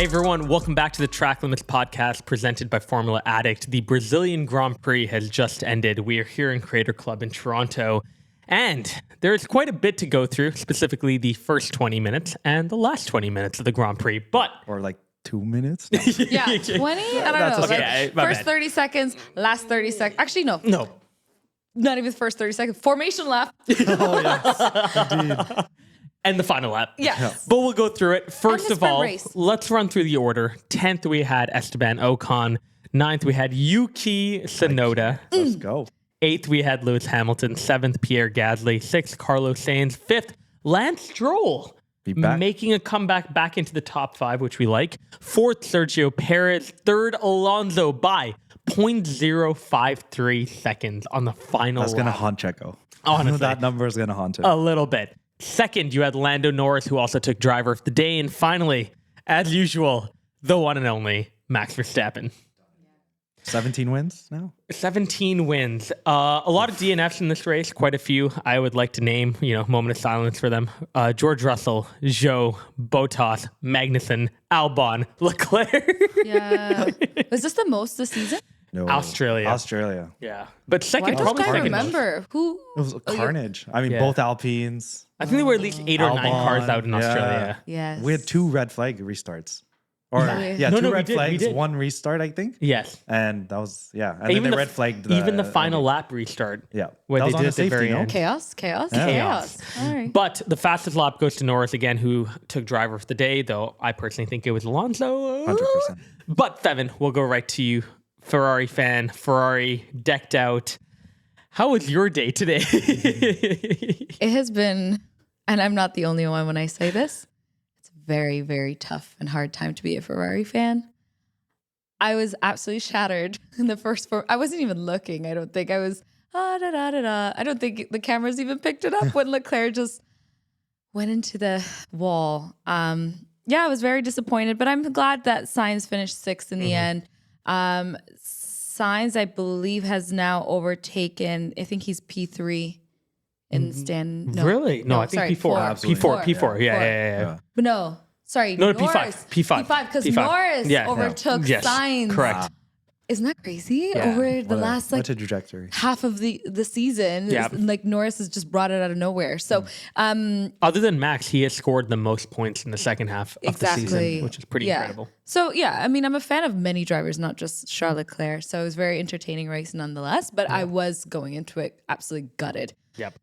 Hey everyone, welcome back to the Track Limits podcast presented by Formula Addict. The Brazilian Grand Prix has just ended. We are here in Crater Club in Toronto, and there's quite a bit to go through, specifically the first 20 minutes and the last 20 minutes of the Grand Prix. But or like 2 minutes? Yeah, 20? I don't know. Okay, Like, first 30 seconds, last 30 seconds. Actually, no. no. Not even the first 30 seconds. Formation lap. Oh, yes. Indeed. And the final lap. Yes. But we'll go through it. First the of sprint all, race. let's run through the order. 10th, we had Esteban Ocon. 9th, we had Yuki Tsunoda. Let's go. 8th, we had Lewis Hamilton. 7th, Pierre Gasly. 6th, Carlos Sainz. 5th, Lance Stroll. Be back. Making a comeback back into the top 5, which we like. 4th, Sergio Perez. 3rd, Alonso by 0.053 seconds on the final That's going to lap. haunt Checo. Honestly. That number is going to haunt him. A little bit. 2nd, you had Lando Norris, who also took driver of the day. And finally, as usual, the one and only Max Verstappen. 17 wins now? 17 wins. A lot of DNFs in this race, quite a few. I would like to name, moment of silence for them. George Russell, Zhou, Bottas, Magnussen, Albon, Leclerc. Yeah. Was this the most this season? No. Australia. Yeah. But Why second, does probably I second most. remember? Who? It was carnage. I mean, Yeah. both Alpines. I think there were at least 8 or 9 Albon, cars out in yeah. Australia. Yes. We had 2 red flag restarts. Or, Yeah. No, 2 we red did, we flags, did. 1 restart, I think. Yes. And that was, yeah. And then they red flagged even the final lap restart. Yeah. Where That they was on did a at the safety, very no? end. Chaos. Chaos. All right. But the fastest lap goes to Norris again, who took driver of the day, though I personally think it was Alonso. 100%. But Feven, we'll go right to you. Ferrari fan, Ferrari decked out. How was your day today? It has been, and I'm not the only one when I say this, it's a very, very tough and hard time to be a Ferrari fan. I was absolutely shattered in the first four. I wasn't even looking. I don't think I was, I don't think the cameras even picked it up when Leclerc just went into the wall. Yeah, I was very disappointed, but I'm glad that Sainz finished 6th in the end. Sainz, I believe, has now overtaken, I think he's P3 in the stand. No, Really? No, I think sorry, P4. Absolutely. P4. Yeah. But no, sorry. No, Norris. P5. Because P5. Norris Yeah. overtook Yes, Sainz. correct. Isn't that crazy? Yeah. Over the last What a trajectory. half of the season, Yeah. like Norris has just brought it out of nowhere. So Other than Max, he has scored the most points in the second half of the season, which is pretty incredible. So yeah, I mean, I'm a fan of many drivers, not just Charles Leclerc. So it was a very entertaining race nonetheless. But I was going into it absolutely gutted. Yep.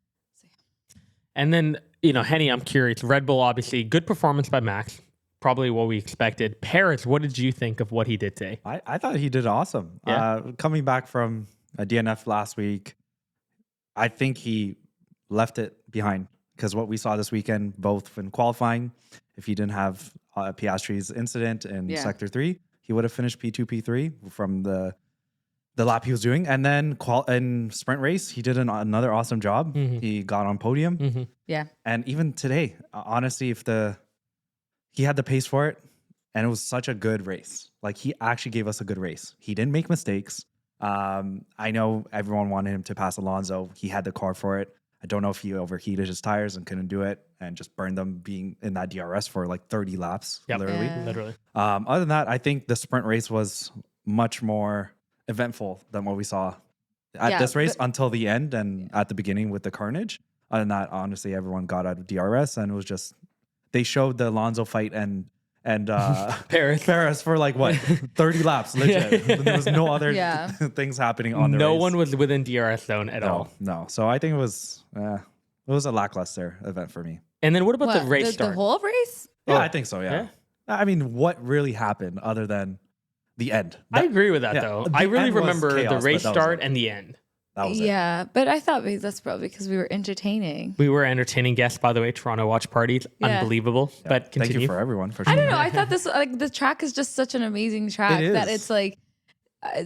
And then, Henny, I'm curious. Red Bull, obviously, good performance by Max. Probably what we expected. Perez, what did you think of what he did today? I thought he did awesome. Yeah. Coming back from a DNF last week, I think he left it behind because what we saw this weekend, both in qualifying, if he didn't have Piastri's incident in Sector 3, he would have finished P2, P3 from the lap he was doing. And then in sprint race, he did another awesome job. Mm-hmm. He got on podium. Mm-hmm. Yeah. And even today, honestly, he had the pace for it, and it was such a good race. Like, he actually gave us a good race. He didn't make mistakes. I know everyone wanted him to pass Alonso. He had the car for it. I don't know if he overheated his tires and couldn't do it and just burned them being in that DRS for like 30 laps, literally. Yeah. Literally. Other than that, I think the sprint race was much more eventful than what we saw at this race until the end and at the beginning with the carnage. Other than that, honestly, everyone got out of DRS, and it was just... They showed the Alonso fight and Perez for like what 30 laps. Legit. There was no other things happening on the race. No one was within DRS zone at all. No. So I think it was a lackluster event for me. And then what about the race start? The whole race? Yeah, I think so. Yeah. I mean, what really happened other than the end? I agree with that though. The I really end was remember chaos, the race but that was start it. and the end. That was it. Yeah, but I thought maybe that's probably because we were entertaining. We were entertaining guests, by the way. Toronto watch parties, Yeah. unbelievable. But continue. Thank you for everyone for I sharing. don't know. I thought this the track is just such an amazing track It that is. it's like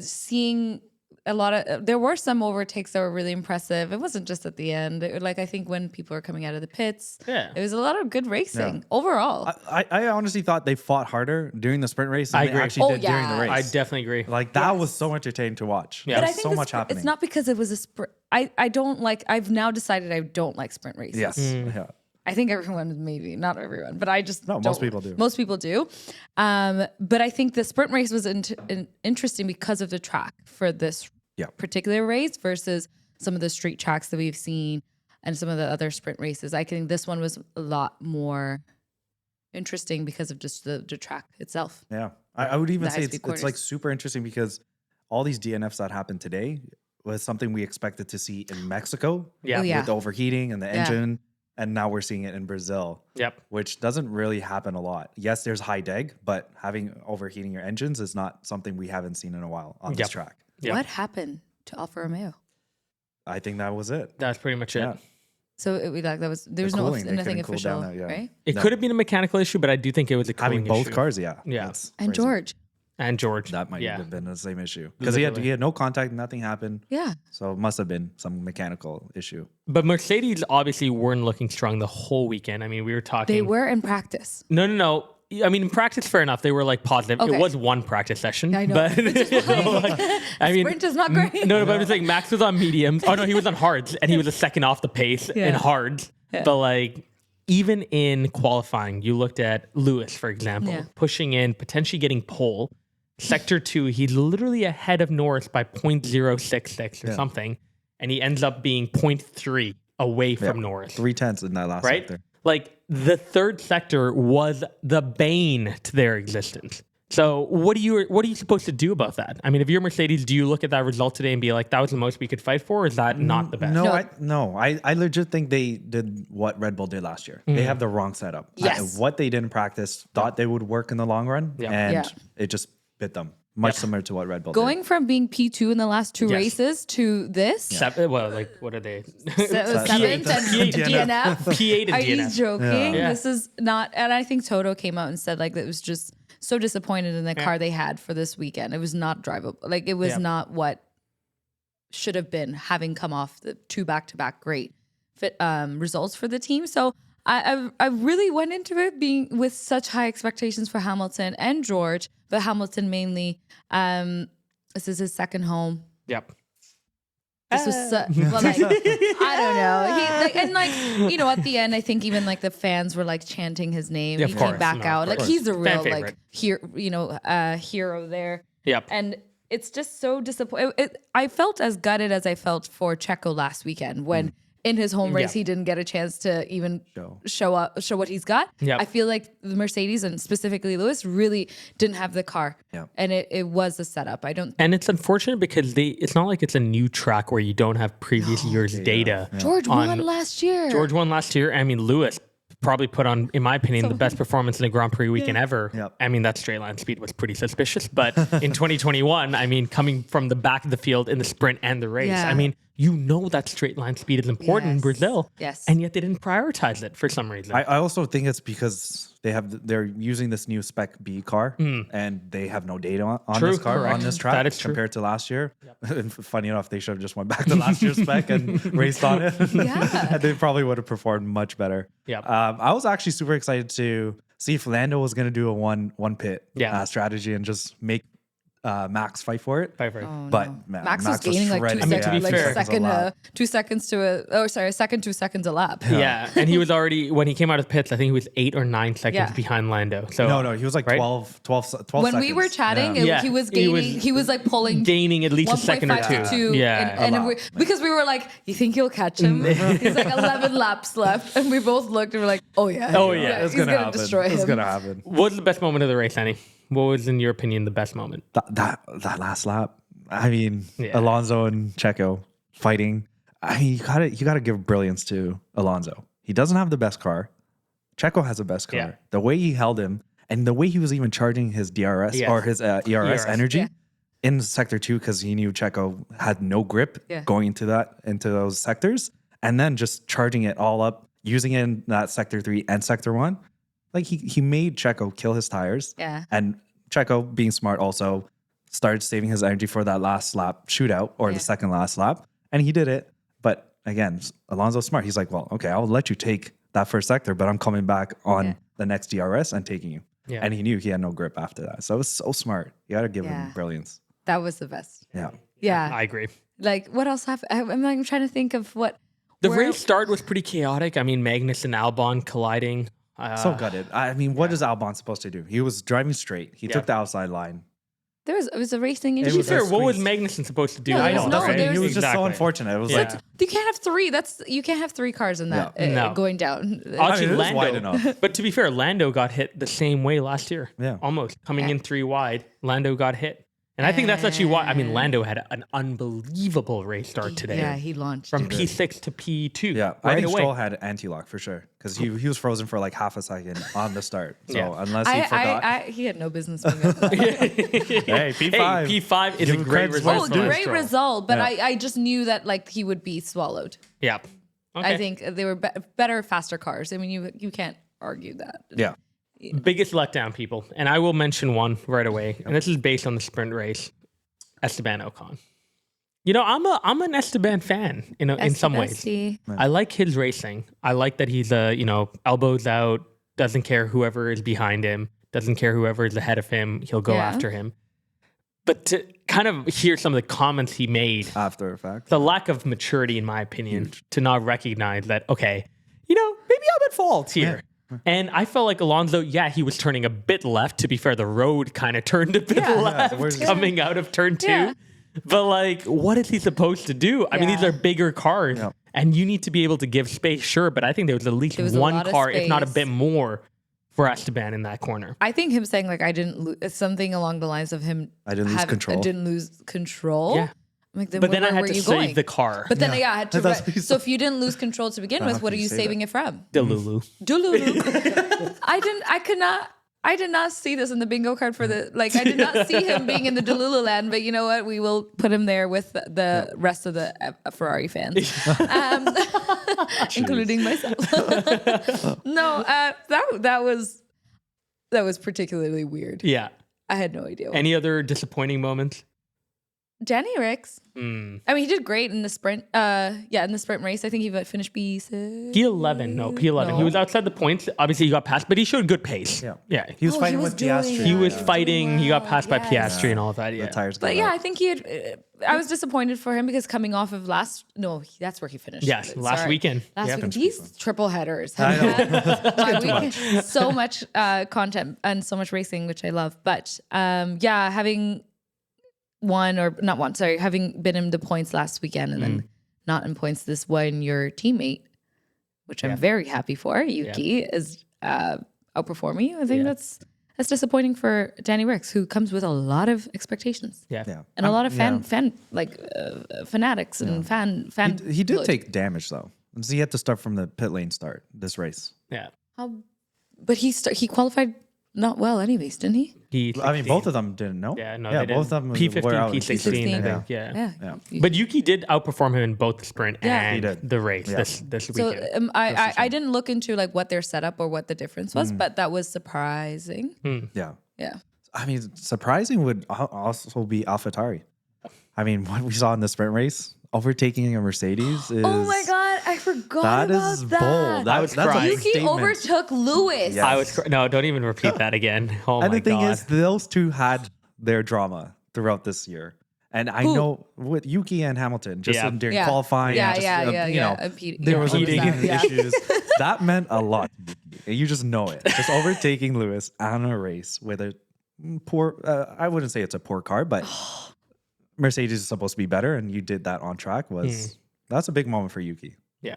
seeing a lot of. There were some overtakes that were really impressive. It wasn't just at the end. I think when people were coming out of the pits, Yeah. it was a lot of good racing overall. I honestly thought they fought harder during the sprint race than I they agree. actually Oh, did during the yeah. race. I definitely agree. Like, that was so entertaining to watch. Yeah. There But I was think so the much sprint- happening. It's not because it was a sprint. I don't like. I've now decided I don't like sprint races. Yes. Yeah. I think everyone, maybe not everyone, but I just most people do. Most people do. But I think the sprint race was interesting because of the track for this particular race versus some of the street tracks that we've seen and some of the other sprint races. I think this one was a lot more interesting because of just the track itself. Yeah. I would even say it's like super interesting because all these DNFs that happened today was something we expected to see in Mexico with overheating and the engine. And now we're seeing it in Brazil, which doesn't really happen a lot. Yes, there's high deg, but having overheating your engines is not something we haven't seen in a while on this track. What happened to Alfa Romeo? I think that was it. That's pretty much it. So there was nothing official, right? It could have been a mechanical issue, but I do think it was a cooling having both issue. cars. And George. And George. That might have been the same issue because he had no contact, nothing happened. Yeah. So it must have been some mechanical issue. But Mercedes obviously weren't looking strong the whole weekend. I mean, we were talking. They were in practice. No. I mean, in practice, fair enough. They were like positive. Okay. It was one practice session. I know. But I mean, sprint is not great. No, but I was like, Max was on mediums. Oh no, he was on hards, and he was a second off the pace in hards. Yeah. But like, even in qualifying, you looked at Lewis, for example, pushing in, potentially getting pole. Sector 2, he's literally ahead of Norris by 0.066 or something, and he ends up being 0.3 away from Norris. 0.3 in that last sector. Like, the third sector was the bane to their existence. So what are you supposed to do about that? I mean, if you're Mercedes, do you look at that result today and be like, that was the most we could fight for, or is that not the best? I legit think they did what Red Bull did last year. They have the wrong setup. Yes. What they didn't practice, thought they would work in the long run, and it just bit them. Much similar to what Red Bull did. From being P2 in the last two races to this. What are they? 7th and DNF. P8 and DNF. Are you joking? Yeah. This is not, and I think Toto came out and said like that was just so disappointed in the car they had for this weekend. It was not drivable. Like it was not what should have been, having come off the two back-to-back great results for the team. So I really went into it being with such high expectations for Hamilton and George, but Hamilton mainly. This is his second home. Yep. This was I don't know. At the end, I think even like the fans were like chanting his name. He came back out. Like he's a real like hero there. Yep. And it's just so disappointing. I felt as gutted as I felt for Checo last weekend when in his home race he didn't get a chance to even show what he's got. Yep. I feel like the Mercedes and specifically Lewis really didn't have the car. Yep. And it was a setup. And it's unfortunate because it's not like it's a new track where you don't have previous years' data. Yeah. George won last year. I mean, Lewis probably put on, in my opinion, the best performance in a Grand Prix weekend ever. Yep. I mean, that straight line speed was pretty suspicious. But in 2021, I mean, coming from the back of the field in the sprint and the race, I mean, that straight line speed is important in Brazil. Yes. And yet they didn't prioritize it for some reason. I also think it's because they're using this new Spec B car and they have no data on this car, on this track, that is compared to last year. Yep. Funny enough, they should have just went back to last year's Spec and raced on it. And they probably would have performed much better. Yep. I was actually super excited to see if Lando was going to do a one pit strategy and just make Max fight for it. Oh, but no. man, Max was gaining like 2 seconds. 2 seconds to a second, 2 seconds a lap. Yeah. And he was already, when he came out of the pits, I think he was 8 or 9 seconds behind Lando. So no, he was like 12 when seconds. We were chatting, he was gaining, he was like gaining at least a second or two. And because we were like, you think you'll catch him? He's like 11 laps left. And we both looked and we're like, oh yeah. It's going to destroy him. It's going to happen. What was the best moment of the race, Henny? What was, in your opinion, the best moment? That last lap. I mean, Alonso and Checo fighting. I mean, you gotta give brilliance to Alonso. He doesn't have the best car. Checo has the best car. Yeah. The way he held him and the way he was even charging his DRS or his ERS energy in sector 2 because he knew Checo had no grip going into those sectors, and then just charging it all up, using it in that sector 3 and sector 1. Like he made Checo kill his tires. Yeah. And Checo, being smart, also started saving his energy for that last lap shootout or the second last lap. And he did it. But again, Alonso's smart. He's like, well, okay, I'll let you take that first sector, but I'm coming back on the next DRS and taking you. Yeah. And he knew he had no grip after that. So it was so smart. You got to give him brilliance. That was the best. Yeah. Yeah. I agree. Like, what else happened? I'm trying to think of what The race start was pretty chaotic. I mean, Magnus and Albon colliding. So gutted. I mean, what is Albon supposed to do? He was driving straight. He took the outside line. It was a racing issue. To be fair, what was Magnussen supposed to do? No, I know. he was just so unfortunate. It was like you can't have three. You can't have 3 cars in that going down. Actually, it was wide enough. But to be fair, Lando got hit the same way last year. Yeah, almost coming in 3 wide. Lando got hit. And I think that's actually why. I mean, Lando had an unbelievable race start today. Yeah, he launched from P6 to P2. Yeah, I think Stroll had anti-lock for sure because he was frozen for like half a second on the start. So unless he forgot, he had no business doing that. Hey, P5. Hey, P5 is a great result. Great result. But I just knew that like he would be swallowed. Yeah, okay. I think they were better, faster cars. I mean, you can't argue that. Yeah. Biggest letdown, people. And I will mention one right away. And this is based on the sprint race. Esteban Ocon. You know, I'm an Esteban fan in some ways. I like his racing. I like that he's elbows out, doesn't care whoever is behind him, doesn't care whoever is ahead of him, he'll go after him. But to kind of hear some of the comments he made after the fact, the lack of maturity, in my opinion, to not recognize that, okay, maybe I'm at fault here. Yeah. And I felt like Alonso, he was turning a bit left. To be fair, the road kind of turned a bit left coming out of turn 2. Yeah. But like, what is he supposed to do? I mean, these are bigger cars and you need to be able to give space, sure. But I think there was at least one car, if not a bit more, for Esteban in that corner. I think him saying like, I didn't lose something along the lines of him. I didn't lose control. I didn't lose control. Yeah. Like, then I had to save the car. But then I had to. So if you didn't lose control to begin with, what are you saving it from? Delulu. I did not see this in the bingo card for the. Like, I did not see him being in the Delulu land. But you know what? We will put him there with the rest of the Ferrari fans, including myself. No, that was particularly weird. Yeah, I had no idea. Any other disappointing moments? Danny Ricks. I mean, he did great in the sprint. In the sprint race. I think he finished P6. P11. No, P11. No. He was outside the points. Obviously, he got passed, but he showed good pace. Yeah. He was fighting with Piastri. He was fighting. He got passed by Piastri and all of that. Yeah. The tires but I think he had. I was disappointed for him because coming off of that's where he finished. Yes, last weekend. These triple headers have had my weekend. So much content and so much racing, which I love. But having having been in the points last weekend and then not in points this one, your teammate, which I'm very happy for, Yuki, is outperforming you. I think that's disappointing for Danny Ricks, who comes with a lot of expectations. And a lot of fanatics and fan. He did take damage though. So he had to start from the pit lane start this race. Yeah. But he qualified not well anyways, didn't he? Both of them didn't know. Yeah, no, they both of them P15, were out P16, I think. Yeah. But Yuki did outperform him in both the sprint and the race this weekend. So I didn't look into like what their setup or what the difference was, but that was surprising. Yeah. Yeah. I mean, surprising would also be AlphaTauri. I mean, what we saw in the sprint race, overtaking a Mercedes is... Oh my God, I forgot about that. Bold. That's crying. Yuki overtook Lewis. Yes. No, don't even repeat that again. Oh my God. And the thing is, those two had their drama throughout this year. And I know with Yuki and Hamilton, just during qualifying, there was issues. That meant a lot to Yuki. And you just know it. Just overtaking Lewis on a race with a poor, I wouldn't say it's a poor car, but Mercedes is supposed to be better, and you did that on track. That's a big moment for Yuki. Yeah.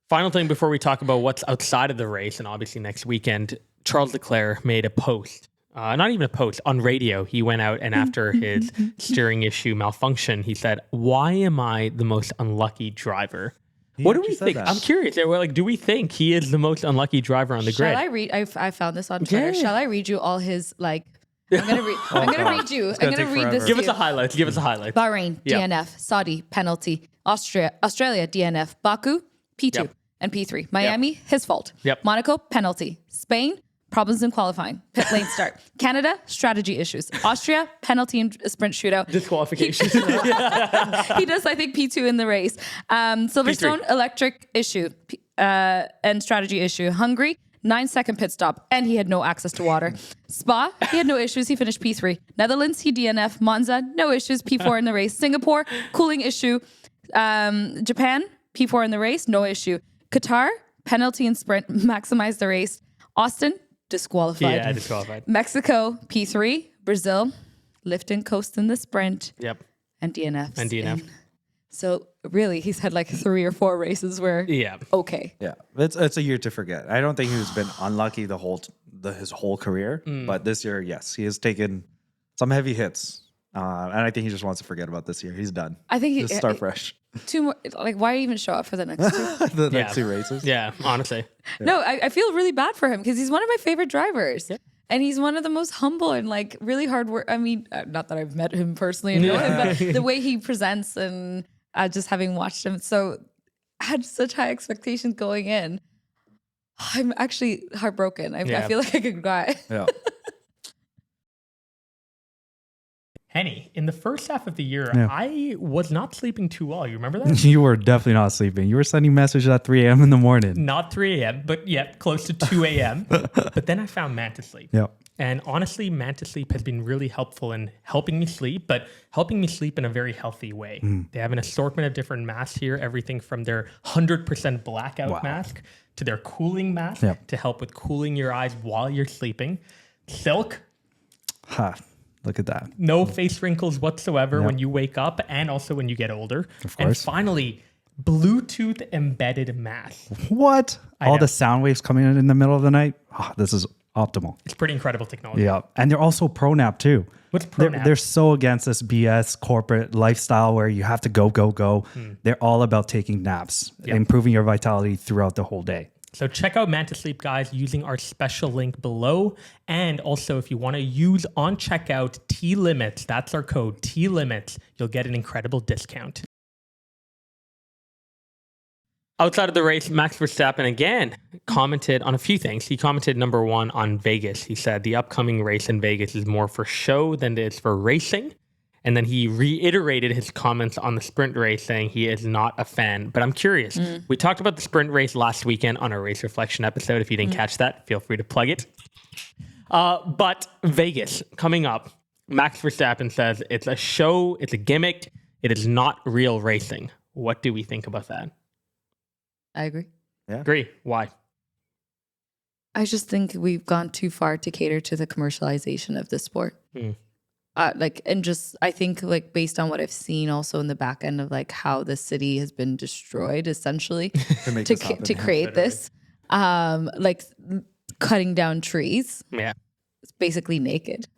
Final thing before we talk about what's outside of the race, and obviously next weekend, Charles Leclerc made a post. Not even a post, on radio. He went out and after his steering issue malfunction, he said, "Why am I the most unlucky driver?" What do we think? I'm curious. Do we think he is the most unlucky driver on the grid? Shall I read? I found this on Twitter. Shall I read you all his I'm gonna read you. I'm gonna read this. Give us a highlight. Bahrain, DNF. Saudi, penalty. Australia, DNF. Baku, P2 and P3. Miami, his fault. Monaco, penalty. Spain, problems in qualifying. Pit lane start. Canada, strategy issues. Austria, penalty and sprint shootout. Disqualification. He does, I think, P2 in the race. Silverstone, P3. Electric issue and strategy issue. Hungary, 9-second pit stop, and he had no access to water. Spa, he had no issues. He finished P3. Netherlands, he DNF. Monza, no issues. P4 in the race. Singapore, cooling issue. Japan, P4 in the race, no issue. Qatar, penalty and sprint, maximize the race. Austin, disqualified. Yeah, disqualified. Mexico, P3. Brazil, lift and coast in the sprint. Yep. And DNFs. And DNF. So really, he's had like 3 or 4 races where okay. Yeah, it's a year to forget. I don't think he's been unlucky his whole career, but this year, yes, he has taken some heavy hits, and I think he just wants to forget about this year. He's done. I think just start fresh. 2 more. Like, why even show up for the next 2? The next 2 races. Yeah, honestly. No, I feel really bad for him because he's one of my favorite drivers. Yeah. And he's one of the most humble and like really hard work. I mean, not that I've met him personally and know him, but the way he presents and just having watched him. So I had such high expectations going in. I'm actually heartbroken. I feel like I could cry. Yeah. Henny, in the first half of the year, I was not sleeping too well. You remember that? You were definitely not sleeping. You were sending messages at 3 a.m. in the morning. Not 3 a.m., but close to 2 a.m. But then I found Manta Sleep. Yep. And honestly, Manta Sleep has been really helpful in helping me sleep, but helping me sleep in a very healthy way. They have an assortment of different masks here, everything from their 100% blackout mask to their cooling mask to help with cooling your eyes while you're sleeping. Silk. Look at that. No face wrinkles whatsoever when you wake up and also when you get older. Of course. And finally, Bluetooth embedded mask. What? All the sound waves coming in the middle of the night? This is optimal. It's pretty incredible technology. Yeah. And they're also pro-nap too. What's pro-nap? They're so against this BS corporate lifestyle where you have to go. They're all about taking naps, improving your vitality throughout the whole day. So check out Manta Sleep, guys, using our special link below. And also, if you want to use on checkout T-Limits, that's our code, T-Limits, you'll get an incredible discount. Outside of the race, Max Verstappen again commented on a few things. He commented, number 1, on Vegas. He said the upcoming race in Vegas is more for show than it is for racing. And then he reiterated his comments on the sprint race, saying he is not a fan. But I'm curious. We talked about the sprint race last weekend on our Race Reflection episode. If you didn't catch that, feel free to plug it. But Vegas, coming up, Max Verstappen says it's a show, it's a gimmick, it is not real racing. What do we think about that? I agree. Yeah. Agree. Why? I just think we've gone too far to cater to the commercialization of the sport. I think like based on what I've seen also in the back end of like how the city has been destroyed essentially to create this, like cutting down trees. Yeah. It's basically naked.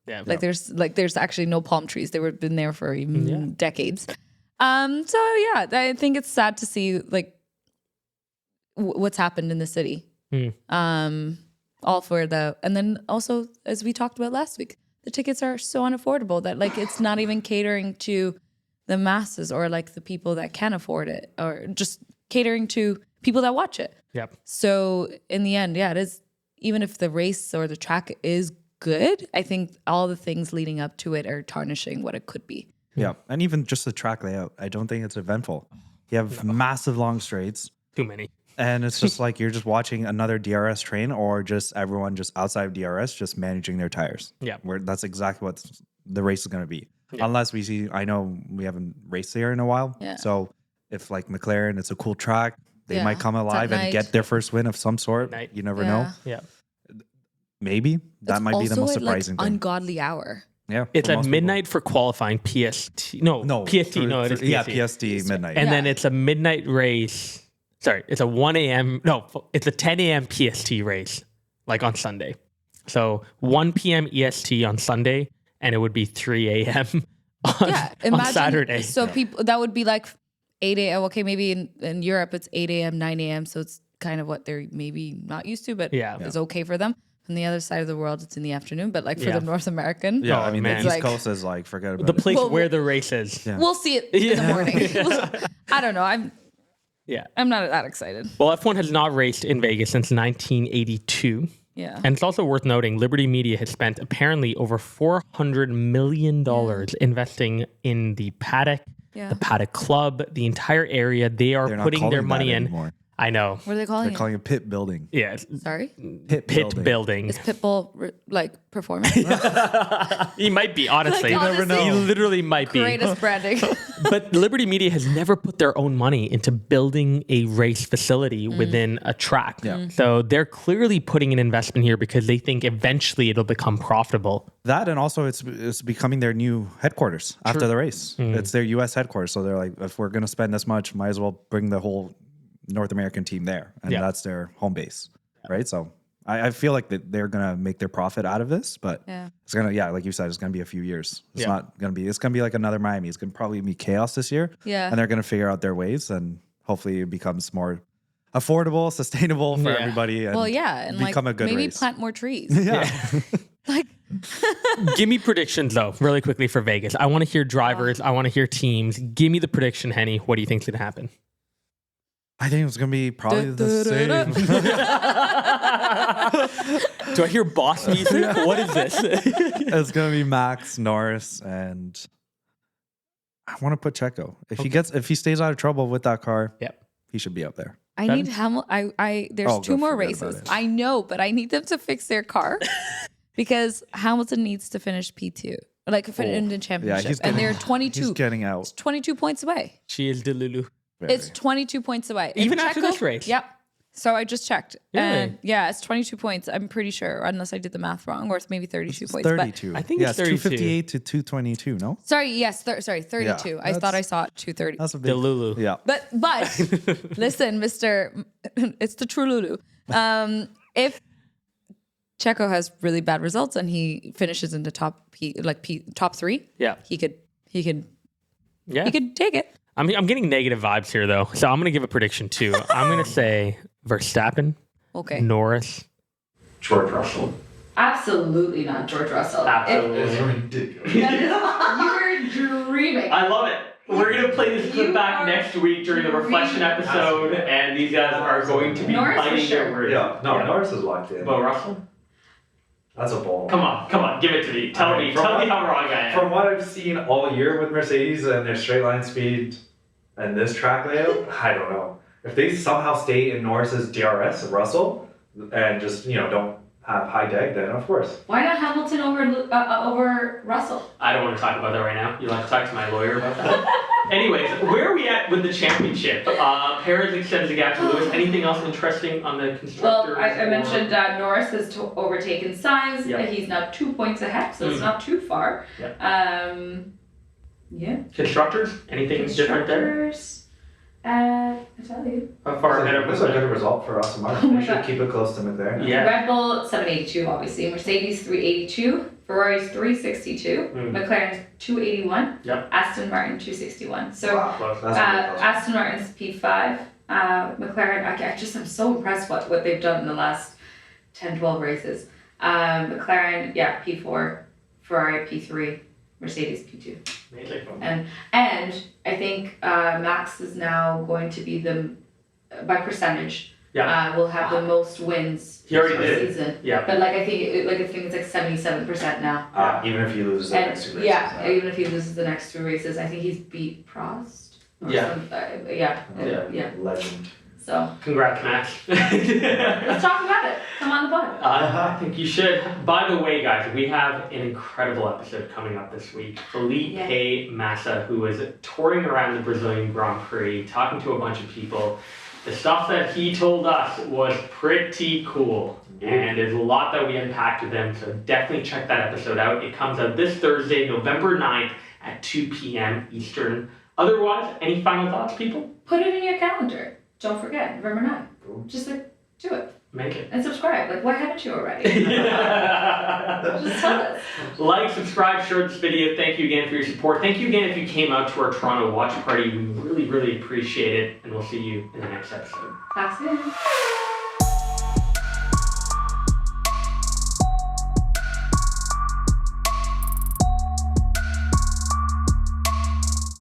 Yeah. There's actually no palm trees. They were been there for even decades. I think it's sad to see like what's happened in the city. All for and then also as we talked about last week, the tickets are so unaffordable that like it's not even catering to the masses or like the people that can afford it or just catering to people that watch it. Yep. So in the end, it is, even if the race or the track is good, I think all the things leading up to it are tarnishing what it could be. Yeah. And even just the track layout, I don't think it's eventful. You have massive long straights. Too many. And it's just like you're just watching another DRS train or just everyone just outside of DRS just managing their tires. Yeah. Where that's exactly what the race is going to be. Yeah. Unless we see, I know we haven't raced there in a while. Yeah. So if like McLaren, it's a cool track, they might come alive and get their first win of some sort. You never know. Yeah. Maybe that might be the most surprising thing. Ungodly hour. Yeah. It's at midnight for qualifying PST. No, PST. No, it is PST. Yeah, PST midnight. And then it's a midnight race. Sorry, it's a 1 a.m. No, it's a 10 a.m. PST race, like on Sunday. So 1 p.m. EST on Sunday, and it would be 3 a.m. on Saturday. So people, that would be like 8 a.m. Okay, maybe in Europe it's 8 a.m., 9 a.m. So it's kind of what they're maybe not used to, but it's okay for them. On the other side of the world, it's in the afternoon, but like for the North American. Yeah, I mean, the East Coast is like, forget about the place where the race is. Yeah. We'll see it in the morning. I don't know. I'm not that excited. Well, F1 has not raced in Vegas since 1982. Yeah. And it's also worth noting, Liberty Media has spent apparently over $400 million investing in the paddock, the paddock club, the entire area. They're putting their money in. I know. What are they calling They're it? calling it pit building. Yeah. Sorry? Pit building. Is Pitbull performing? He might be, honestly. Like, never know. He literally might be. Greatest branding. But Liberty Media has never put their own money into building a race facility within a track. Yeah. So they're clearly putting an investment here because they think eventually it'll become profitable. That, and also it's becoming their new headquarters after the race. It's their U.S. headquarters. So they're like, if we're going to spend this much, might as well bring the whole North American team there. And that's their home base, right? So I feel like that they're going to make their profit out of this, but it's going to, like you said, it's going to be a few years. It's not going to be, it's going to be like another Miami. It's going to probably be chaos this year. Yeah. And they're going to figure out their ways, and hopefully it becomes more affordable, sustainable for everybody. And and become a good maybe race. plant more trees. Like, Give me predictions, though, really quickly for Vegas. I want to hear drivers. I want to hear teams. Give me the prediction, Henny. What do you think's going to happen? I think it's going to be probably the same. Do I hear boss music? What is this? It's going to be Max, Norris, and I want to put Checo. If he stays out of trouble with that car, he should be up there. I need Hamilton. There's 2 more races. I know, but I need them to fix their car because Hamilton needs to finish P2, like in the championship. And they're 22. He's getting out. It's 22 points away. She is Delulu. It's 22 points away. Even after this race? Yep. So I just checked. Really? And it's 22 points. I'm pretty sure, unless I did the math wrong, or it's maybe 32 points. 32. I think it's 32. 258 to 222, no? Sorry, yes, 32. Yeah, I thought I saw it 230. That's a big... Delulu. Yeah. But listen, Mr. It's the true Lulu. If Checo has really bad results and he finishes in the top 3, he could take it. I'm getting negative vibes here, though. So I'm going to give a prediction, too. I'm going to say Verstappen, Norris, George Russell. Absolutely not George Russell. Absolutely. It's ridiculous. You're dreaming. I love it. We're going to play this clip back next week during the reflection episode, and these guys are going to be fighting their words. Norris is locked in. But Russell? That's a ball. Come on, give it to me. Tell me how wrong I am. From what I've seen all year with Mercedes and their straight line speed and this track layout, I don't know. If they somehow stay in Norris's DRS, Russell, and just, don't have high deg, then of course. Why not Hamilton over Russell? I don't want to talk about that right now. You like to talk to my lawyer about that? Anyways, where are we at with the championship? Perez extends the gap to Lewis. Anything else interesting on the constructors? Well, I mentioned Norris has overtaken Sainz. Yep. He's now 2 points ahead, so it's not too far. Yep. Constructors? Anything different there? I tell you. How far ahead of That's a good result for Aston Martin. They should keep it close to McLaren. Yeah. Red Bull 782, obviously. Mercedes 382. Ferrari's 362. McLaren's 281. Yep. Aston Martin 261. So That's Aston Martin's P5. McLaren, I'm so impressed what they've done in the last 10, 12 races. McLaren, P4. Ferrari P3. Mercedes P2. Amazing. And I think Max is now going to be by percentage. Will have the most wins He already this did. season. Yeah. But I think it's like 77% now. Even if he loses the next 2 races. Even if he loses the next 2 races, I think he's beat Prost. Legend. So Congrats, Max. let's talk about it. Come on the pod. I think you should. By the way, guys, we have an incredible episode coming up this week. Felipe Massa, who is touring around the Brazilian Grand Prix, talking to a bunch of people. The stuff that he told us was pretty cool. And there's a lot that we unpacked with him, so definitely check that episode out. It comes out this Thursday, November 9th at 2 p.m. Eastern. Otherwise, any final thoughts, people? Put it in your calendar. Don't forget, November 9th. Just do it. Make it. And subscribe. Why haven't you already? Just tell us. Like, subscribe, share this video. Thank you again for your support. Thank you again if you came out to our Toronto watch party. We really, really appreciate it. And we'll see you in the next episode. Talk soon.